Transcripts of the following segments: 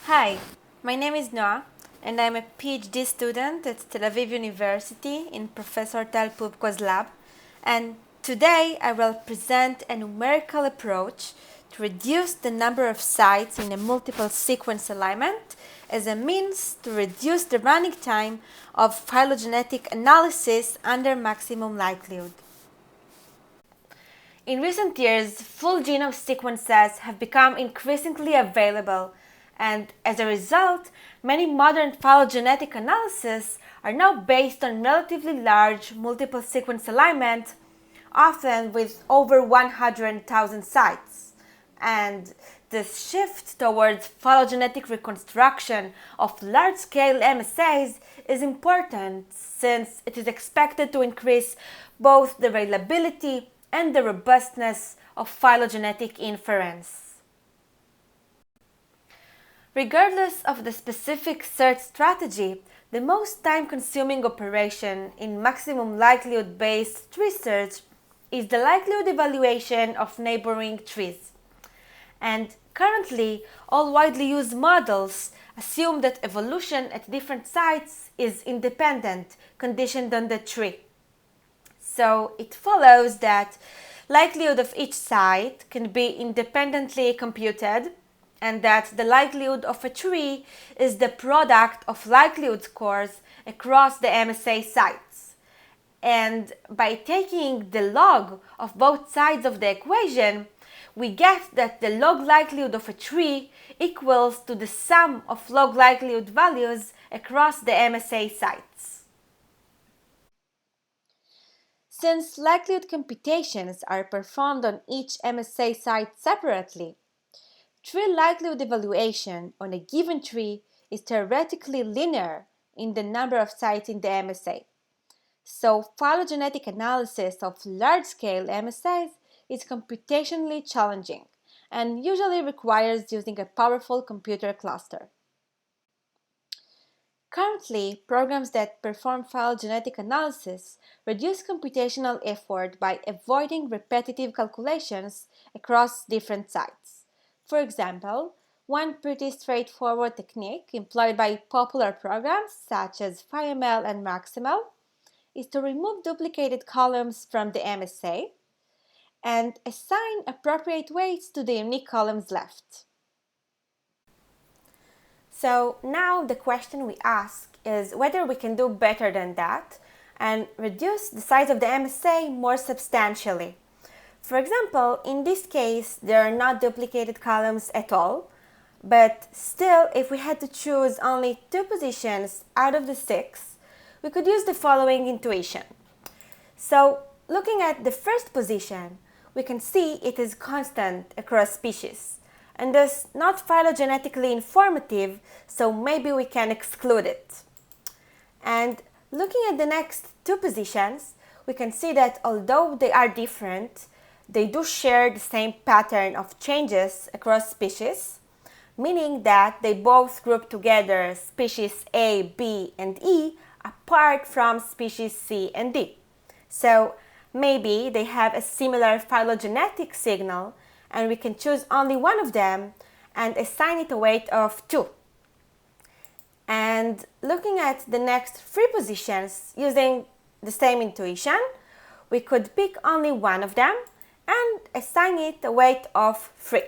Hi, my name is Noa, and I'm a PhD student at Tel Aviv University in Professor Tal Pupko's lab. And today I will present a numerical approach to reduce the number of sites in a multiple sequence alignment as a means to reduce the running time of phylogenetic analysis under maximum likelihood. In recent years, full genome sequences have become increasingly available, and as a result, many modern phylogenetic analyses are now based on relatively large multiple sequence alignment, often with over 100,000 sites. And this shift towards phylogenetic reconstruction of large-scale MSAs is important since it is expected to increase both the reliability and the robustness of phylogenetic inference. Regardless of the specific search strategy, the most time-consuming operation in maximum likelihood-based tree search is the likelihood evaluation of neighboring trees. And currently, all widely used models assume that evolution at different sites is independent, conditioned on the tree. So it follows that likelihood of each site can be independently computed, and that the likelihood of a tree is the product of likelihood scores across the MSA sites. And by taking the log of both sides of the equation, we get that the log likelihood of a tree equals to the sum of log likelihood values across the MSA sites. Since likelihood computations are performed on each MSA site separately, tree likelihood evaluation on a given tree is theoretically linear in the number of sites in the MSA. So phylogenetic analysis of large-scale MSAs is computationally challenging and usually requires using a powerful computer cluster. Currently, programs that perform phylogenetic analysis reduce computational effort by avoiding repetitive calculations across different sites. For example, one pretty straightforward technique employed by popular programs such as PhyML and MaxML is to remove duplicated columns from the MSA and assign appropriate weights to the unique columns left. So now the question we ask is whether we can do better than that and reduce the size of the MSA more substantially. For example, in this case, there are not duplicated columns at all, but still, if we had to choose only 2 positions out of the 6, we could use the following intuition. So, looking at the first position, we can see it is constant across species, and thus not phylogenetically informative, so maybe we can exclude it. And looking at the next 2 positions, we can see that although they are different, they do share the same pattern of changes across species, meaning that they both group together species A, B, and E apart from species C and D. So maybe they have a similar phylogenetic signal, and we can choose only one of them and assign it a weight of 2. And looking at the next 3 positions using the same intuition, we could pick only one of them and assign it a weight of 3.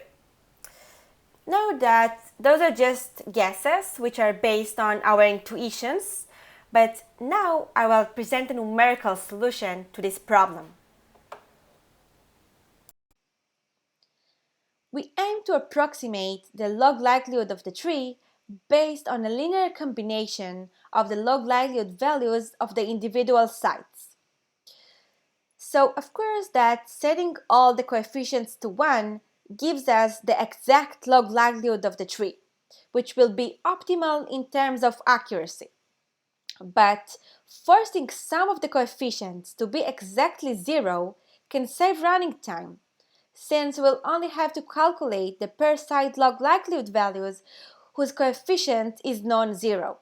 Note that those are just guesses which are based on our intuitions, but now I will present a numerical solution to this problem. We aim to approximate the log likelihood of the tree based on a linear combination of the log likelihood values of the individual sites. So of course that setting all the coefficients to 1 gives us the exact log likelihood of the tree, which will be optimal in terms of accuracy. But forcing some of the coefficients to be exactly 0 can save running time, since we'll only have to calculate the per site log likelihood values whose coefficient is non-zero.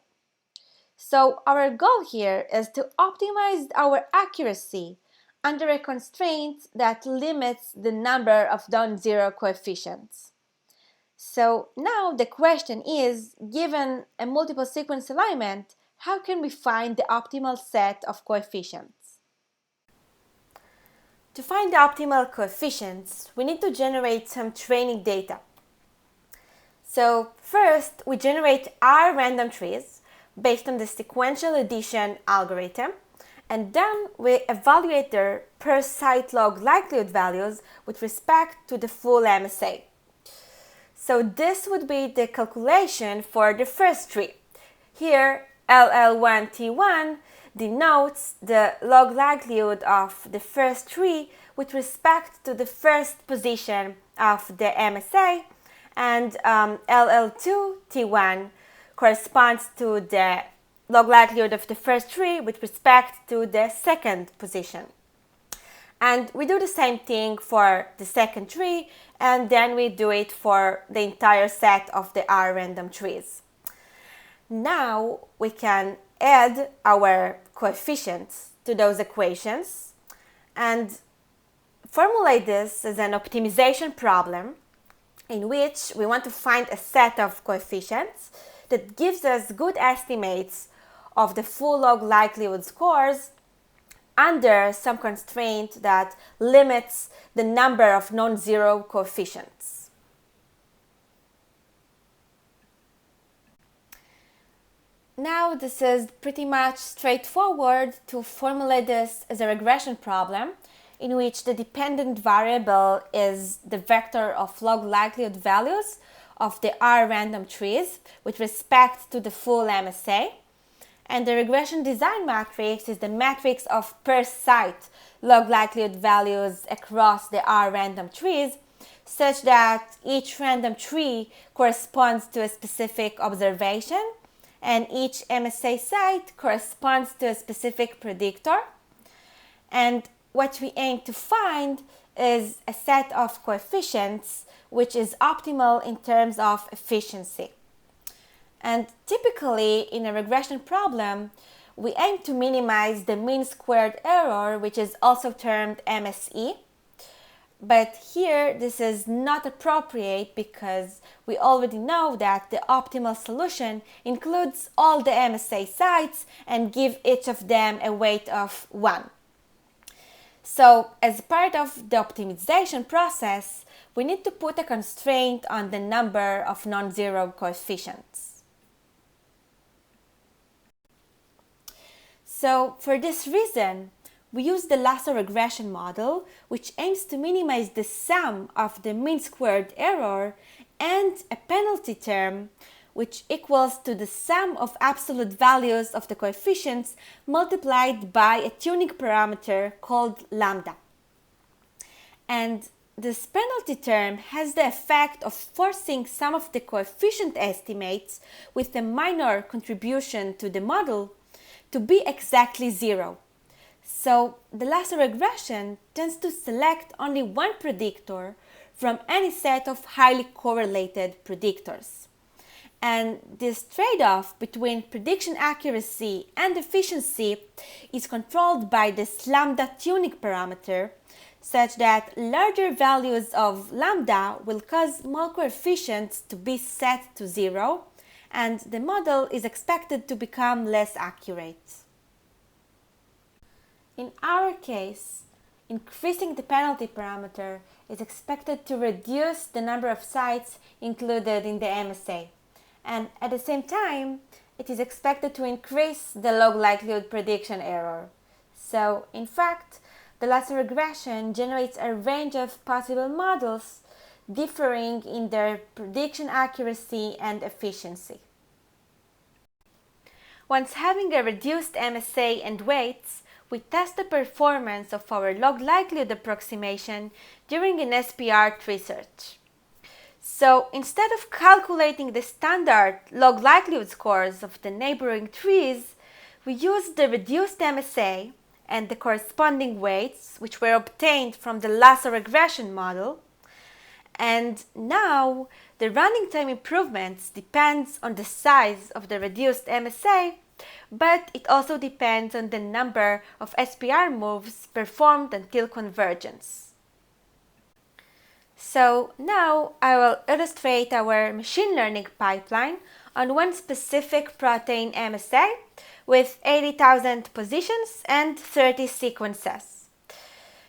So our goal here is to optimize our accuracy under a constraint that limits the number of non-zero coefficients. So now the question is, given a multiple sequence alignment, how can we find the optimal set of coefficients? To find the optimal coefficients, we need to generate some training data. So first, we generate R random trees based on the sequential addition algorithm, and then we evaluate their per site log likelihood values with respect to the full MSA. So this would be the calculation for the first tree. Here, LL1T1 denotes the log likelihood of the first tree with respect to the first position of the MSA, and LL2T1 corresponds to the log likelihood of the first tree with respect to the second position. And we do the same thing for the second tree, and then we do it for the entire set of the R random trees. Now we can add our coefficients to those equations and formulate this as an optimization problem in which we want to find a set of coefficients that gives us good estimates of the full log likelihood scores under some constraint that limits the number of non-zero coefficients. Now this is pretty much straightforward to formulate this as a regression problem in which the dependent variable is the vector of log likelihood values of the R random trees with respect to the full MSA. And the regression design matrix is the matrix of per site log likelihood values across the R random trees, such that each random tree corresponds to a specific observation and each MSA site corresponds to a specific predictor. And what we aim to find is a set of coefficients which is optimal in terms of efficiency. And typically in a regression problem, we aim to minimize the mean squared error, which is also termed MSE. But here this is not appropriate because we already know that the optimal solution includes all the MSA sites and give each of them a weight of 1. So as part of the optimization process, we need to put a constraint on the number of non-zero coefficients. So for this reason, we use the lasso regression model, which aims to minimize the sum of the mean squared error and a penalty term, which equals to the sum of absolute values of the coefficients multiplied by a tuning parameter called lambda. And this penalty term has the effect of forcing some of the coefficient estimates with a minor contribution to the model to be exactly 0. So the lasso regression tends to select only one predictor from any set of highly correlated predictors. And this trade-off between prediction accuracy and efficiency is controlled by this lambda tuning parameter, such that larger values of lambda will cause more coefficients to be set to 0, and the model is expected to become less accurate. In our case, increasing the penalty parameter is expected to reduce the number of sites included in the MSA, and at the same time, it is expected to increase the log likelihood prediction error. So, in fact, the lasso regression generates a range of possible models differing in their prediction accuracy and efficiency. Once having a reduced MSA and weights, we test the performance of our log likelihood approximation during an SPR tree search. So instead of calculating the standard log likelihood scores of the neighboring trees, we used the reduced MSA and the corresponding weights, which were obtained from the lasso regression model. And now the running time improvements depends on the size of the reduced MSA, but it also depends on the number of SPR moves performed until convergence. So now I will illustrate our machine learning pipeline on one specific protein MSA with 80,000 positions and 30 sequences.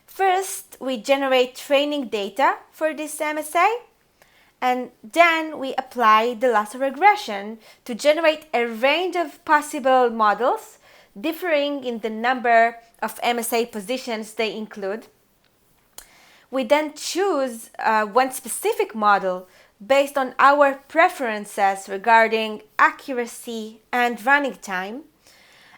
First, we generate training data for this MSA, and then we apply the lasso regression to generate a range of possible models differing in the number of MSA positions they include. We then choose one specific model based on our preferences regarding accuracy and running time,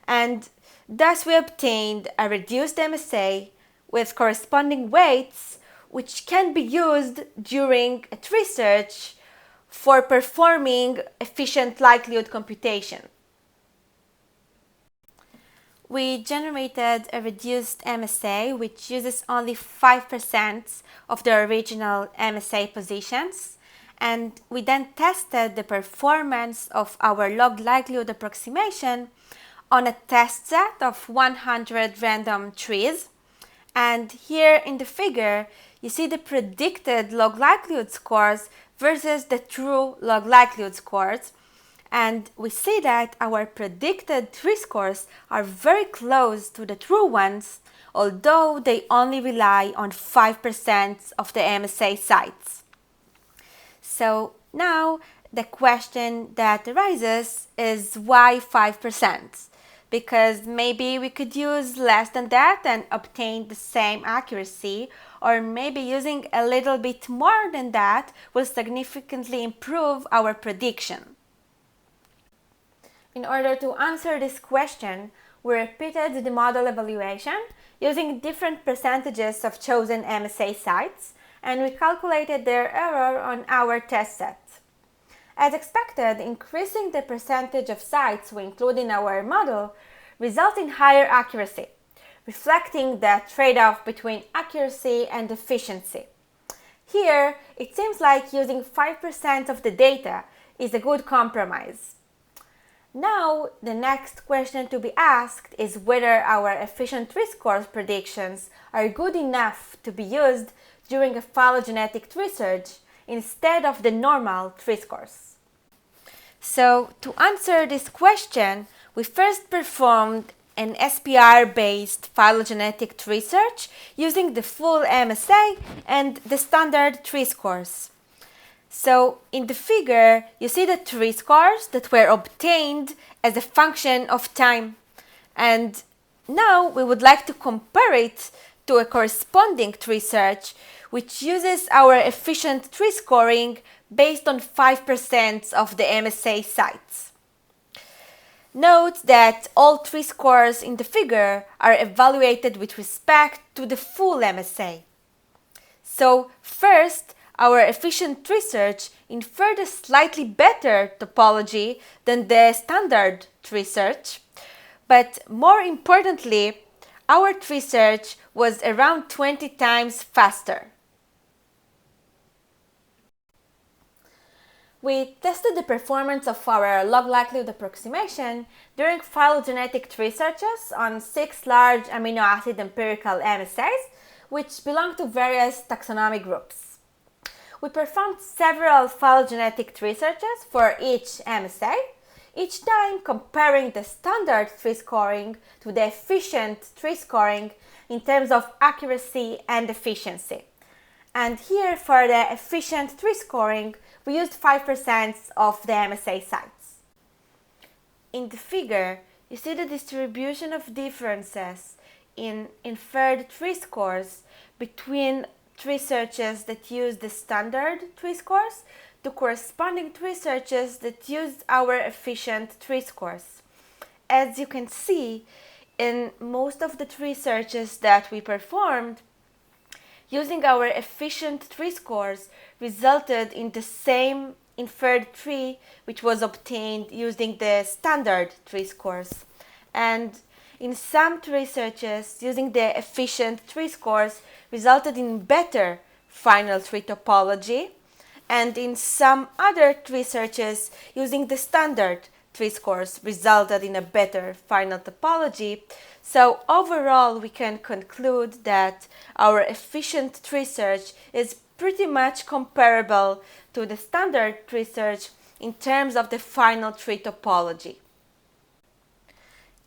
and thus we obtained a reduced MSA with corresponding weights which can be used during a tree search for performing efficient likelihood computation. We generated a reduced MSA which uses only 5% of the original MSA positions, and we then tested the performance of our log likelihood approximation on a test set of 100 random trees. And here in the figure, you see the predicted log likelihood scores versus the true log likelihood scores. And we see that our predicted tree scores are very close to the true ones, although they only rely on 5% of the MSA sites. So now the question that arises is why 5%? Because maybe we could use less than that and obtain the same accuracy, or maybe using a little bit more than that will significantly improve our prediction. In order to answer this question, we repeated the model evaluation using different percentages of chosen MSA sites, and we calculated their error on our test set. As expected, increasing the percentage of sites we include in our model results in higher accuracy, reflecting the trade-off between accuracy and efficiency. Here, it seems like using 5% of the data is a good compromise. Now, the next question to be asked is whether our efficient tree scores predictions are good enough to be used during a phylogenetic tree search instead of the normal tree scores. So, to answer this question, we first performed an SPR-based phylogenetic tree search using the full MSA and the standard tree scores. So in the figure, you see the tree scores that were obtained as a function of time. And now we would like to compare it to a corresponding tree search, which uses our efficient tree scoring based on 5% of the MSA sites. Note that all tree scores in the figure are evaluated with respect to the full MSA. So first, our efficient tree search inferred a slightly better topology than the standard tree search, but more importantly, our tree search was around 20 times faster. We tested the performance of our log likelihood approximation during phylogenetic tree searches on 6 large amino acid empirical MSAs, which belong to various taxonomic groups. We performed several phylogenetic tree searches for each MSA, each time comparing the standard tree scoring to the efficient tree scoring in terms of accuracy and efficiency. And here for the efficient tree scoring, we used 5% of the MSA sites. In the figure, you see the distribution of differences in inferred tree scores between tree searches that use the standard tree scores to corresponding tree searches that used our efficient tree scores. As you can see, in most of the tree searches that we performed, using our efficient tree scores resulted in the same inferred tree which was obtained using the standard tree scores. And in some tree searches, using the efficient tree scores resulted in better final tree topology, and in some other tree searches, using the standard tree scores resulted in a better final topology. So overall, we can conclude that our efficient tree search is pretty much comparable to the standard tree search in terms of the final tree topology.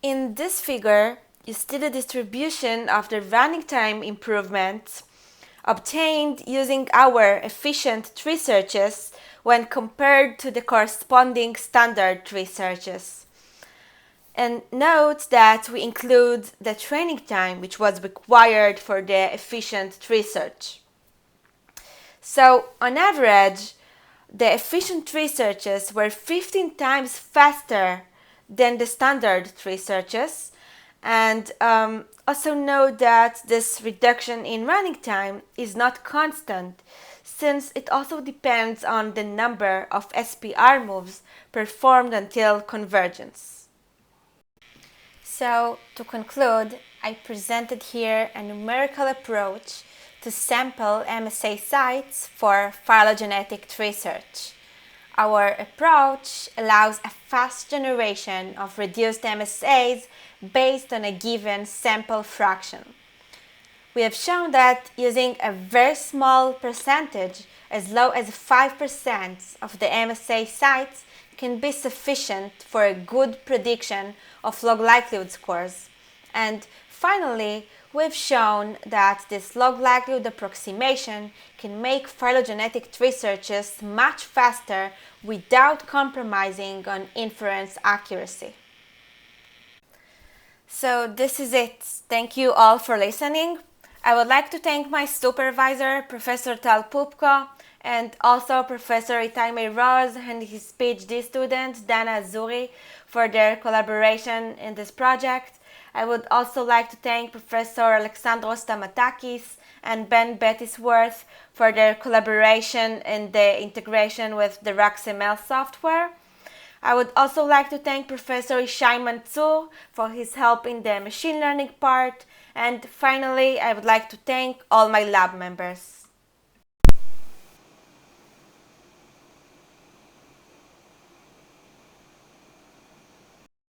In this figure, you see the distribution of the running time improvements obtained using our efficient tree searches when compared to the corresponding standard tree searches. And note that we include the training time which was required for the efficient tree search. So on average, the efficient tree searches were 15 times faster than the standard tree searches, and also note that this reduction in running time is not constant, since it also depends on the number of SPR moves performed until convergence. So, to conclude, I presented here a numerical approach to sample MSA sites for phylogenetic tree search. Our approach allows a fast generation of reduced MSAs based on a given sample fraction. We have shown that using a very small percentage, as low as 5% of the MSA sites, can be sufficient for a good prediction of log likelihood scores. And finally, we've shown that this log likelihood approximation can make phylogenetic tree searches much faster without compromising on inference accuracy. So this is it. Thank you all for listening. I would like to thank my supervisor, Professor Tal Pupko, and also Professor Itai Meiroz and his PhD student, Dana Azuri, for their collaboration in this project. I would also like to thank Professor Alexandros Stamatakis and Ben Bettisworth for their collaboration in the integration with the RAXML software. I would also like to thank Professor Ishai Mansour for his help in the machine learning part. And finally, I would like to thank all my lab members.